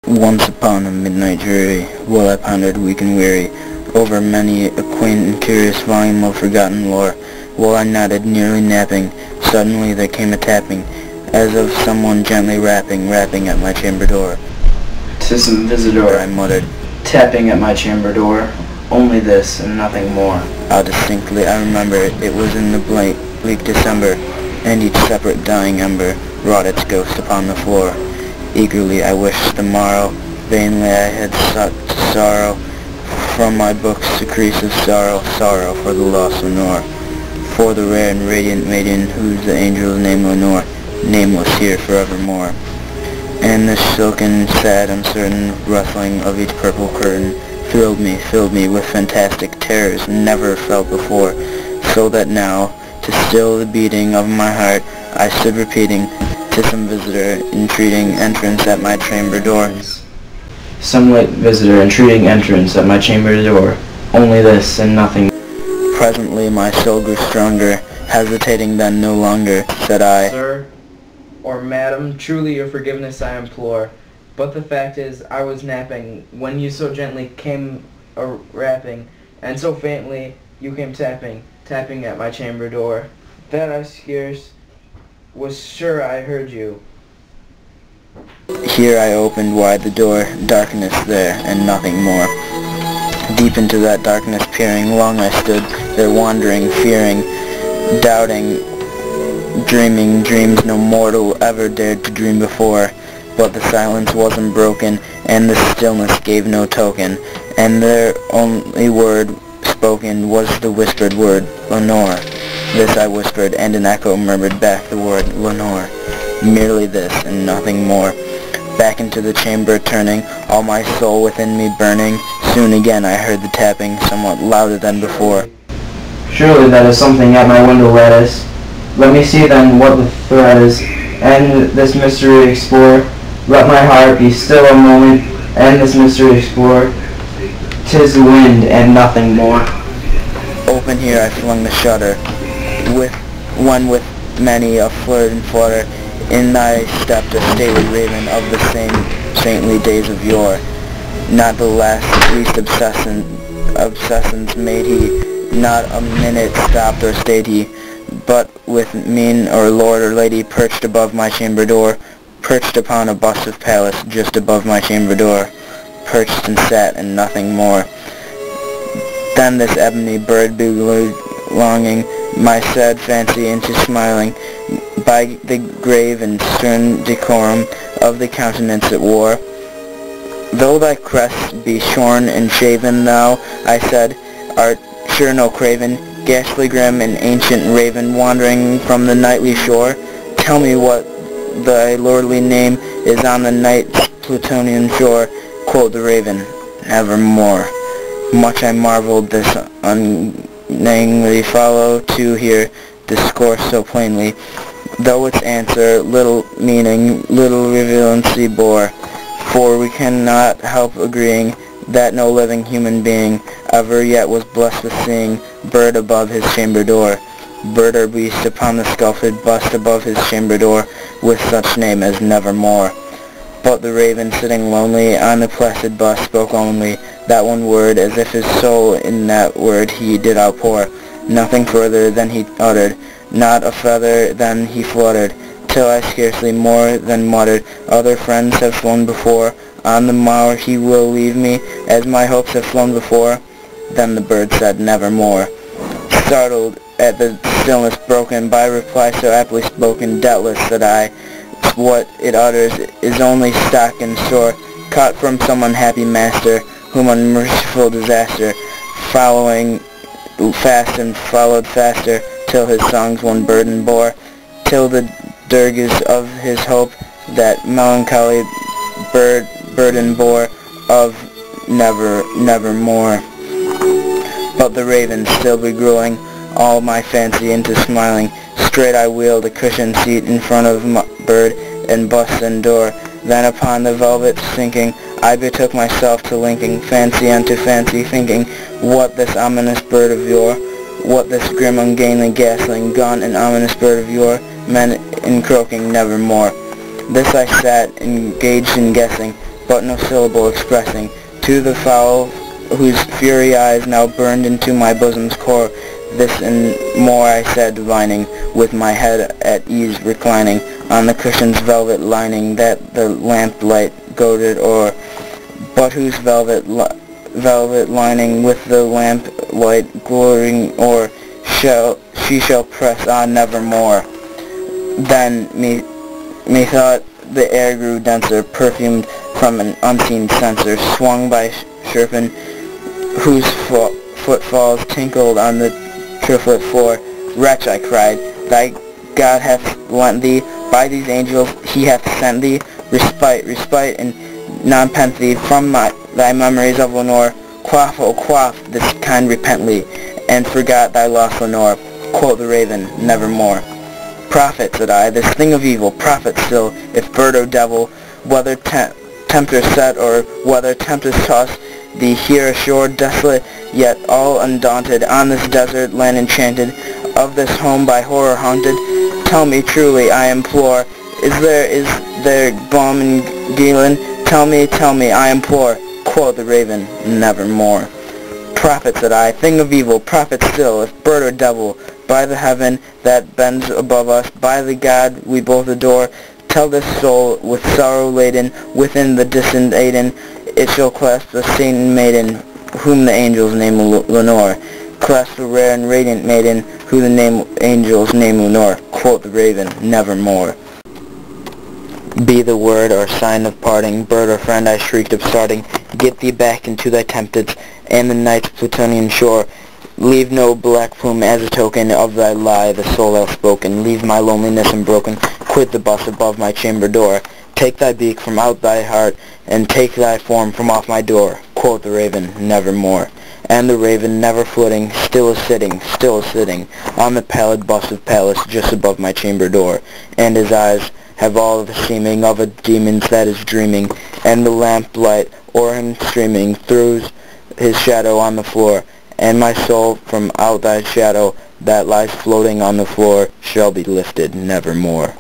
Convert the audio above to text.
Once upon a midnight dreary, while I pondered weak and weary over many a quaint and curious volume of forgotten lore, while I nodded, nearly napping, suddenly there came a tapping, as of someone gently rapping at my chamber door. "'Tis some visitor," I muttered, tapping at my chamber door. "Only this, and nothing more." How distinctly I remember it was in the bleak December, and each separate dying ember wrought its ghost upon the floor. Eagerly I wished the morrow, vainly I had sought to sorrow from my books decrease of sorrow for the lost Lenore, for the rare and radiant maiden whose the angel's name Lenore, nameless here forevermore. And the silken, sad, uncertain rustling of each purple curtain filled me with fantastic terrors never felt before, so that now, to still the beating of my heart, I stood repeating, "'Tis some visitor entreating entrance at my chamber door." Some late visitor entreating entrance at my chamber door. Only this, and nothing. Presently my soul grew stronger, hesitating then no longer, said I, "Sir, or madam, truly your forgiveness I implore, but the fact is I was napping when you so gently came a-rapping, and so faintly you came tapping at my chamber door, that I scarce was sure I heard you." Here I opened wide the door, darkness there, and nothing more. Deep into that darkness peering, long I stood there wandering, fearing, doubting, dreaming dreams no mortal ever dared to dream before. But the silence wasn't broken, and the stillness gave no token, and their only word spoken was the whispered word, "Lenore." This I whispered, and an echo murmured back the word, "Lenore." Merely this, and nothing more. Back into the chamber turning, all my soul within me burning, soon again I heard the tapping, somewhat louder than before. "Surely that is something at my window lattice. Let me see then what the threat is, and this mystery explore. Let my heart be still a moment, and this mystery explore. 'Tis the wind, and nothing more." Open here I flung the shutter, with many a flirt and flutter, in thy stepped a stately raven of the same saintly days of yore. Not the least obsessance made he, not a minute stopped or stayed he, but with mien or lord or lady perched above my chamber door, perched upon a bust of Pallas just above my chamber door, perched and sat and nothing more. Then this ebony bird belonging my sad fancy into smiling, by the grave and stern decorum of the countenance it wore. "Though thy crest be shorn and shaven, thou," I said, "art sure no craven, ghastly grim and ancient raven wandering from the nightly shore. Tell me what thy lordly name is on the night's Plutonian shore." Quoth the raven, "Nevermore." Much I marveled this unknowingly follow to hear discourse so plainly, though its answer little meaning, little relevancy bore, for we cannot help agreeing that no living human being ever yet was blessed with seeing bird above his chamber door, bird or beast upon the sculpted bust above his chamber door, with such name as Nevermore. But the raven sitting lonely on the placid bust spoke only that one word, as if his soul in that word he did outpour. Nothing further than he uttered, not a feather then he fluttered, till I scarcely more than muttered, "Other friends have flown before, on the morrow he will leave me, as my hopes have flown before." Then the bird said, "Nevermore." Startled at the stillness broken by reply so aptly spoken, "Doubtless," said I, "what it utters is only stock and store, caught from some unhappy master, whom unmerciful disaster, following fast and followed faster, till his songs one burden bore, till the dirges of his hope that melancholy burden bore of nevermore." But the raven still beguiling all my fancy into smiling, straight I wheeled a cushioned seat in front of my bird and bust and door. Then upon the velvet sinking, I betook myself to linking fancy unto fancy, thinking what this ominous bird of yore, what this grim ungainly ghastling gaunt and ominous bird of yore meant in croaking Nevermore. This I sat engaged in guessing, but no syllable expressing. To the fowl whose fury eyes now burned into my bosom's core, this and more I said, divining, with my head at ease reclining on the cushion's velvet lining that the lamplight goaded o'er, but whose velvet lining with the lamplight glorying o'er she shall press on nevermore. Then methought the air grew denser, perfumed from an unseen censer, swung by serpent whose footfalls tinkled on the triplet floor. Wretch, I cried, thy God hath lent thee, by these angels he hath sent thee, respite and non-penthee from thy memories of Lenore. Quaff, oh quaff this kind repently, and forgot thy lost Lenore. Quoth the raven, nevermore. Prophet, said I, this thing of evil, prophet still, if bird or devil, whether tempter set or whether tempest toss thee here ashore, desolate yet all undaunted, on this desert land enchanted, of this home by horror haunted. Tell me truly, I implore, is there balm in Gilead? Tell me, I implore. Quoth the raven, nevermore. Prophet, said I, thing of evil, prophet still, if bird or devil, by the heaven that bends above us, by the God we both adore, tell this soul with sorrow laden, within the distant Aden, it shall clasp a saint maiden, whom the angels name Lenore. Clasp a rare and radiant maiden, who the angels name Lenore. Quoth the raven, nevermore. Be the word or sign of parting, bird or friend, I shrieked upstarting, get thee back into thy tempteds, and the night's Plutonian shore. Leave no black plume as a token of thy lie, the soul outspoken. Leave my loneliness unbroken, quit the bust above my chamber door. Take thy beak from out thy heart, and take thy form from off my door. Quoth the raven, nevermore. And the raven, never flitting, still is sitting, on the pallid bust of Pallas just above my chamber door. And his eyes have all the seeming of a demon's that is dreaming, and the lamplight o'er him streaming throws his shadow on the floor. And my soul from out thy shadow that lies floating on the floor shall be lifted nevermore.